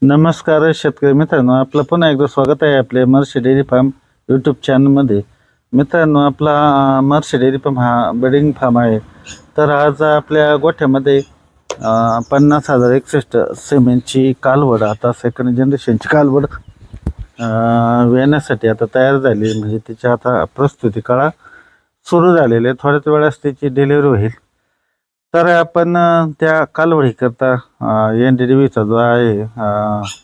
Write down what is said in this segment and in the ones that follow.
नमस्कार शेतकरी मित्रांनो, आपलं पुन्हा एकदा स्वागत आहे आपले महर्षी डेअरी फार्म यूट्यूब चॅनलमध्ये. मित्रांनो, आपला महर्षी डेअरी फार्म हा बडिंग फार्म आहे. तर आज आपल्या गोठ्यामध्ये 50,061 सिमेंटची कालवड, आता सेकंड जनरेशनची कालवड वेण्यासाठी आता तयार झाली. म्हणजे तिची आता प्रस्तुती काळा सुरू झालेले, थोड्याच वेळास त्याची डिलिव्हरी होईल. तर आपण त्या कालवडीकरता NDDBचा जो आहे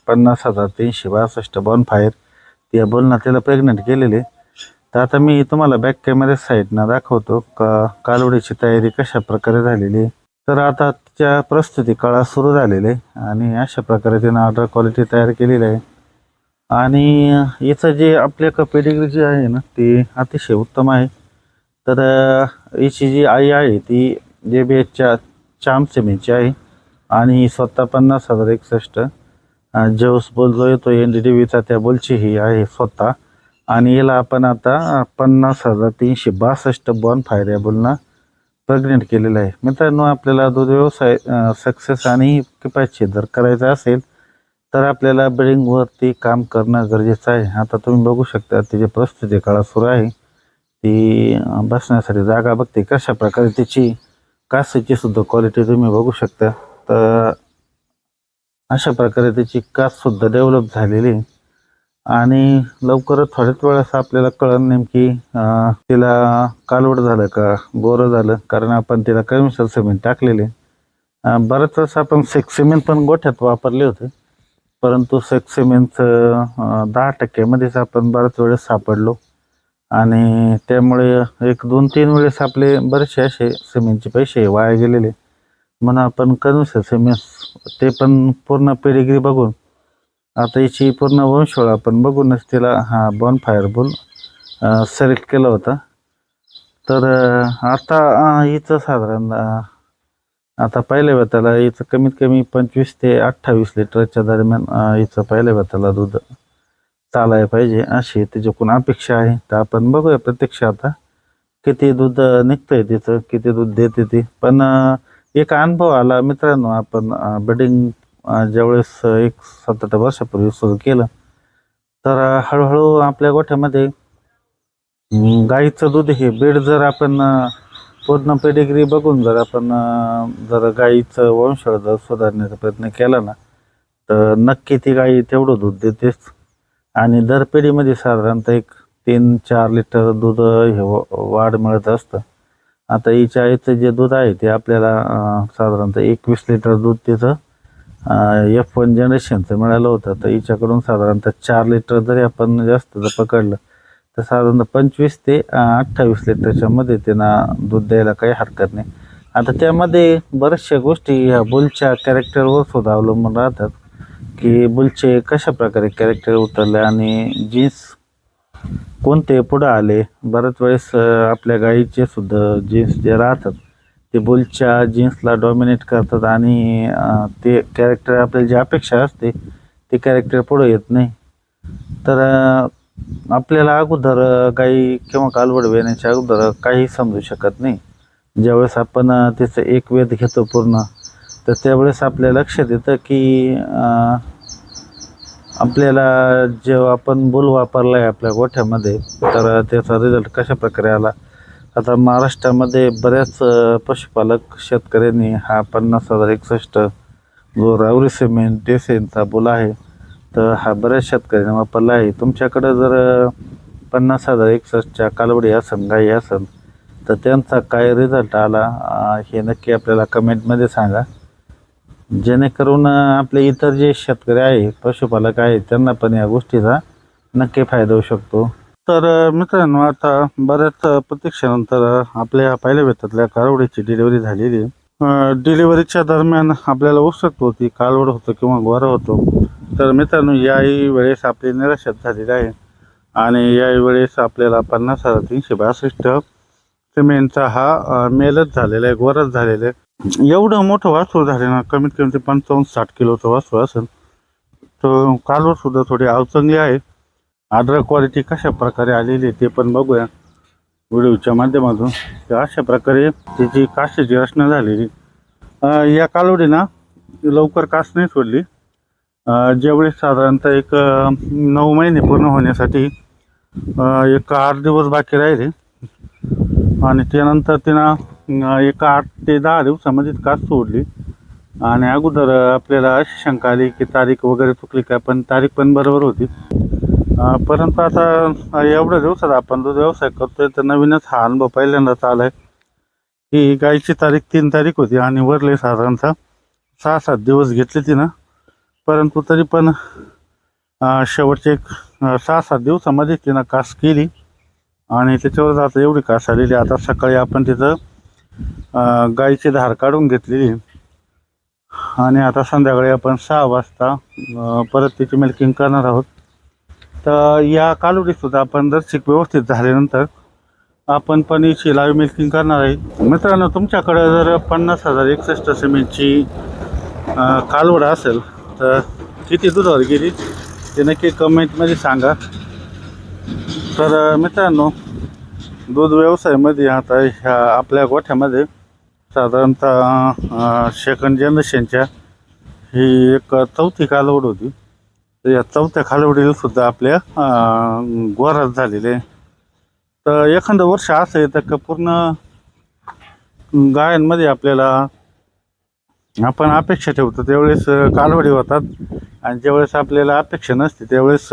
50,362 बॉनफायर त्या बोलना प्रेग्नंट केलेले. तर आता मी तुम्हाला बॅक कॅमेरा साईडनं दाखवतो का कालवडीची तयारी कशा प्रकारे झालेली आहे. तर आता तिच्या प्रस्तुती काळा सुरू झालेले आणि अशा प्रकारे तिनं ऑर्डर क्वालिटी तयार केलेली आहे. आणि याचं जे आपल्या पेडिग्री जी आहे ना ती अतिशय उत्तम आहे. तर याची जी आई आहे ती JBHच्या चाम सिमेंटची आहे आणि स्वतः 50,061 जेव्स बोल जो येतो NDDBचा त्या बोलची ही आहे स्वतः. आणि याला आपण आता 50,362 बॉनफायर या बोलना प्रेग्नेंट केलेलं आहे. मित्रांनो, आपल्याला दूध व्यवसाय सक्सेस आणि किफायतशीर जर करायचा असेल तर आपल्याला ब्रीडिंगवरती काम करणं गरजेचं आहे. आता तुम्ही बघू शकता तिची प्रस्तुती काळा सुरू आहे. ती बसण्यासाठी जागा बघते कशा प्रकारे तिची कासेची सुद्धा क्वालिटी तुम्ही बघू शकता. तर अशा प्रकारे त्याची कास सुद्धा डेव्हलप झालेली आणि लवकरच थोड्याच वेळास आपल्याला कळण नेमकी तिला कालवड झालं का गोरं झालं, कारण आपण तिला कमिसल सिमेंट टाकलेले. बऱ्याच वेळेस आपण सेक्स सिमेंट पण गोठ्यात वापरले होते, परंतु सेक्स सिमेंट 10% आपण बऱ्याच वेळेस सापडलो आणि त्यामुळे 1-2-3 वेळेस आपले बरेचसे असे सिमेंटचे पैसे वाया गेलेले. म्हणून आपण कन्व्हेन्शनल सिमेंट ते पण पूर्ण पेडिग्री बघून आता याची पूर्ण वंशोळ आपण बघूनच तिला हा बॉनफायर बुल सिलेक्ट केला होता. तर आता हिचं साधारण आता पहिल्या वेताला हिचं कमीत कमी 25 ते 28 लिटरच्या दरम्यान हिचं पहिल्या वेताला दूध चालायला पाहिजे अशी तिच्याकडून अपेक्षा आहे. तर आपण बघूया प्रत्यक्ष आता किती दूध निघतंय तिचं, किती दूध देते ती. पण एक अनुभव आला मित्रांनो, आपण ब्रीडिंग ज्यावेळेस 7-8 वर्षापूर्वी सुरू केलं तर हळूहळू आपल्या गोठ्यामध्ये गाईचं दूध हे बीड जर आपण पूर्ण पेडिग्री बघून जर आपण जर गाईचं वंशळ जर सुधारण्याचा प्रयत्न केला ना तर नक्की ती गाई तेवढं दूध देतेच. आणि दर पिढीमध्ये साधारणतः एक 3-4 लिटर दूध हे वाढ मिळत असतं. आता हिच्या आईचं जे दूध आहे ते आपल्याला साधारणतः 21 लिटर दूध तिचं F1 जनरेशनचं मिळालं होतं. तर हिच्याकडून साधारणतः 4 लिटर जरी आपण जास्त जर पकडलं तर साधारणतः 25 ते 28 लिटरच्या मध्ये त्यांना दूध द्यायला काही हरकत नाही. आता त्यामध्ये बऱ्याचशा गोष्टी ह्या बुलच्या कॅरेक्टरवर सुद्धा अवलंबून राहतात की बुलचे कशा प्रकारे कॅरेक्टर उतरले आणि जीन्स कोणते पुढं आले. बऱ्याच वेळेस आपल्या गाईचे सुद्धा जीन्स जे राहतात ते बुलच्या जीन्सला डॉमिनेट करतात आणि ते कॅरेक्टर आपल्याला जी अपेक्षा असते ते कॅरेक्टर पुढं येत नाही. तर आपल्याला अगोदर गाई किंवा कालवड वेण्याच्या अगोदर काही समजू शकत नाही. ज्यावेळेस आपण त्याचं एक वेध घेतो पूर्ण तर त्यावेळेस आपल्या लक्षात येतं की आपल्याला जेव्हा आपण बुल वापरला आहे आपल्या गोठ्यामध्ये तर त्याचा रिझल्ट कशा प्रकारे आला. आता महाराष्ट्रामध्ये बऱ्याच पशुपालक शेतकऱ्यांनी हा 50,061 जो रावरी सिमेंट डेसेनचा बुल आहे तर हा बऱ्याच शेतकऱ्यांनी वापरला आहे. तुमच्याकडं जर 50,061च्या कालवडी असेल गाई असेल तर त्यांचा काय रिझल्ट आला हे नक्की आपल्याला कमेंटमध्ये सांगा, जेणेकरून आपले इतर जे शेतकरी आहे पशुपालक आहे त्यांना पण या गोष्टीचा नक्की फायदा होऊ शकतो. तर मित्रांनो, आता बऱ्याच प्रतीक्षेनंतर आपल्या पहिल्या वेतातल्या कालवडीची डिलिव्हरी झालेली. डिलिव्हरीच्या दरम्यान आपल्याला उत्सुक होती कालवड होतं किंवा गोरा होतो. तर मित्रांनो, याही वेळेस आपली निराशा झालेली आहे आणि याही वेळेस आपल्याला 50,362 सिमेंटचा हा मेलच झालेला आहे, गोराच झालेला आहे. एवढं मोठं वासरू झाले ना, कमीत कमी ते 55-60 किलोचं वासरू असेल. तर कालवड सुद्धा थोडी आवचंगली आहे. ऑर्डर क्वालिटी कशा प्रकारे आलेली ते पण बघूया व्हिडिओच्या माध्यमातून. तर अशा प्रकारे तिची कासेची रचना झालेली. या कालवडीना लवकर कास नाही सोडली ज्यावेळी साधारणतः एक 9 महिने पूर्ण होण्यासाठी एक 8 दिवस बाकी राहिले आणि त्यानंतर तिनं एक 8 ते 10 दिवसामध्ये कास सोडली. आणि अगोदर आपल्याला अशी शंका आली की तारीख वगैरे चुकली काय, पण तारीख पण बरोबर होती. परंतु आता एवढ्या दिवसात आपण दूध व्यवसाय करतोय तर नवीनच हा अनुभव पहिल्यांदाच आला आहे की गायची तारीख 3 तारीख होती आणि वरले साधारणतः 6-7 दिवस घेतले तिनं. परंतु तरी पण शेवटचे एक 6-7 दिवसामध्ये तिनं कास केली आणि त्याच्यावर आता एवढी कास आलेली. आता सकाळी आपण तिथं गायची धार काढून घेतलेली आणि आता संध्याकाळी आपण 6 वाजता परत तिची मिल्किंग करणार आहोत. तर या कालोडीसुद्धा आपण दर्शिक व्यवस्थित झाल्यानंतर आपण पण हिची लाईव्ह मिल्किंग करणार आहे. मित्रांनो, तुमच्याकडे जर 50,061 सिमेंटची कालवड असेल तर किती दुधावर गेली ते नक्की कमेंटमध्ये सांगा. तर मित्रांनो, दूध व्यवसायामध्ये आता ह्या आपल्या गोठ्यामध्ये साधारणतः सेकंड जनरेशनच्या ही एक 4थी कालवड होती. तर या 4थ्या कालवडीला सुद्धा आपल्या गोरात झालेले. तर एखादं वर्ष असं येतं का पूर्ण गायांमध्ये आपल्याला आपण अपेक्षा ठेवतो त्यावेळेस कालवडी होतात आणि ज्यावेळेस आपल्याला अपेक्षा नसते त्यावेळेस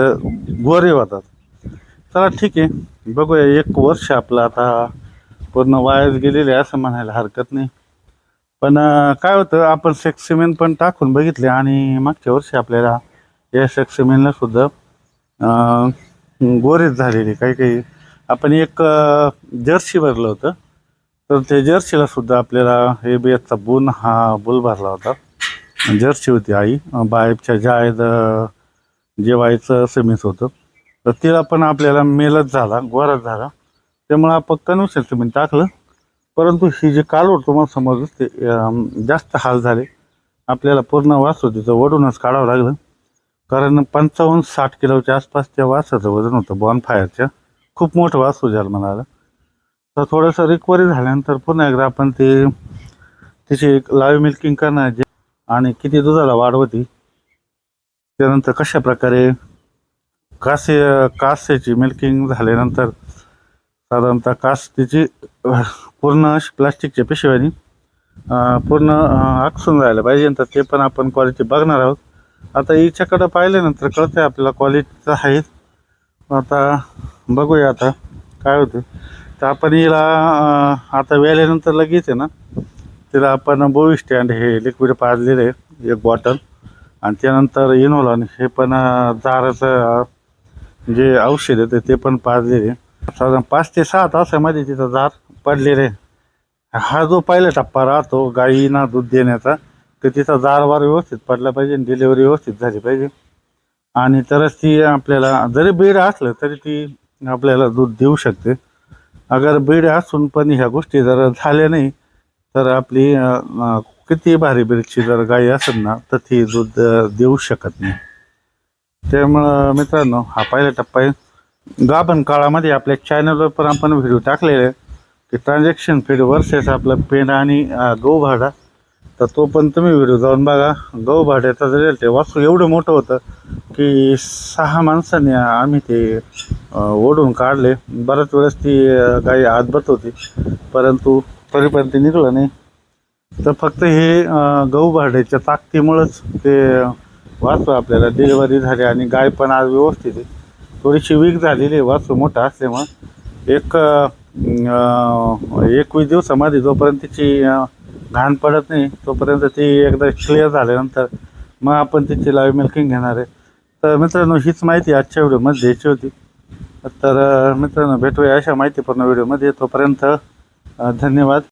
गोरे होतात. चला ठीक आहे, बघूया. एक वर्ष आपलं आता पूर्ण वायाच गेलेले असं म्हणायला हरकत नाही. पण काय होतं, आपण सेक्सिमेन पण टाकून बघितले आणि मागच्या वर्षी आपल्याला या सेक्सिमेनला सुद्धा गोरेच झालेले. काही आपण एक जर्सी भरलं होतं तर त्या जर्सीला सुद्धा आपल्याला ABSचा बुल भरला होता. जर्सी होती आई बायबच्या जेवायचं सिमेंट होतं, तर तिला पण आपल्याला मेलच झाला, गोराच झाला. त्यामुळं आपण कन्व्हर्शन सिमेंट टाकलं. परंतु ही जी कालवड तुम्हाला समजलं ते जास्त हाल झाले. आपल्याला पूर्ण वासरू तिचं ओढूनच काढावं लागलं, कारण 55-60 किलोच्या आसपास त्या वासराचं वजन होतं बॉनफायरच्या. खूप मोठं वासरू झालं म्हणाला. तर थोडंसं रिकव्हरी झाल्यानंतर पुन्हा एकदा आपण तिची लाईव्ह मिल्किंग करणार आणि किती दुधाला वाढ होती, त्यानंतर कशा प्रकारे कासेची मिल्किंग झाल्यानंतर साधारणतः कास तिची पूर्ण प्लास्टिकच्या पिशव्यानी पूर्ण आकसून जायला पाहिजे. तर ते पण आपण क्वालिटी बघणार आहोत. आता हिच्याकडं पाहिल्यानंतर कळतं आहे आपल्याला क्वालिटीचं आहे. आता बघूया आता काय होतं. तर आपण हिला आता वेल्यानंतर लगेच आहे ना, तिला आपण बोवी स्टँड हे लिक्विड पाजलेलं आहे 1 बॉटल आणि त्यानंतर इनोलॉन हे पण जाराचं जे औषध आहे ते पण पाजलेले. साधारण 5 ते 6 तासामध्ये तिथं जार पडलेले. हा जो पहिला टप्पा राहतो गाईंना दूध देण्याचा, तर तिचा जारवार व्यवस्थित पडला पाहिजे आणि डिलिव्हरी व्यवस्थित झाली पाहिजे आणि तरच ती आपल्याला, जरी बीड असलं तरी ती आपल्याला दूध देऊ शकते. अगर बीड असून पण ह्या गोष्टी जर झाल्या नाही तर आपली किती भारी ब्रीडची जर गाई असेल ना तर ती दूध देऊ शकत नाही. त्यामुळं मित्रांनो, हा पहिला टप्पा आहे. गाभण काळामध्ये आपल्या चॅनलवर पण आपण व्हिडिओ टाकलेले की ट्रान्झॅक्शन फीड वर्सेस आपलं पेंड आणि गहू भाडा. तर तो पण तुम्ही व्हिडिओ जाऊन बघा. गहू भाड्याचा जर ते वासरू एवढं मोठं होतं की 6 माणसांनी आम्ही ते ओढून काढले. बऱ्याच वेळेस ती गाई आदबत होती, परंतु तरी पण ते निघलं नाही. तर फक्त हे गहू भाड्याच्या ताकदीमुळंच ते वासरू आपल्याला डिलिव्हरी झाली आणि गाय पण आज व्यवस्थित आहे. थोडीशी वीक झालेली आहे वासरू मोठं असल्यामुळं. 21 दिवसामध्ये जोपर्यंत तिची घाण पडत नाही तोपर्यंत ती एकदा क्लिअर झाल्यानंतर मग आपण तिची लाईव्ह मिल्किंग घेणार आहे. तर मित्रांनो, हीच माहिती आजच्या व्हिडिओमध्ये द्यायची होती. तर मित्रांनो, भेटूया अशा माहितीपूर्ण व्हिडिओमध्ये. तोपर्यंत धन्यवाद.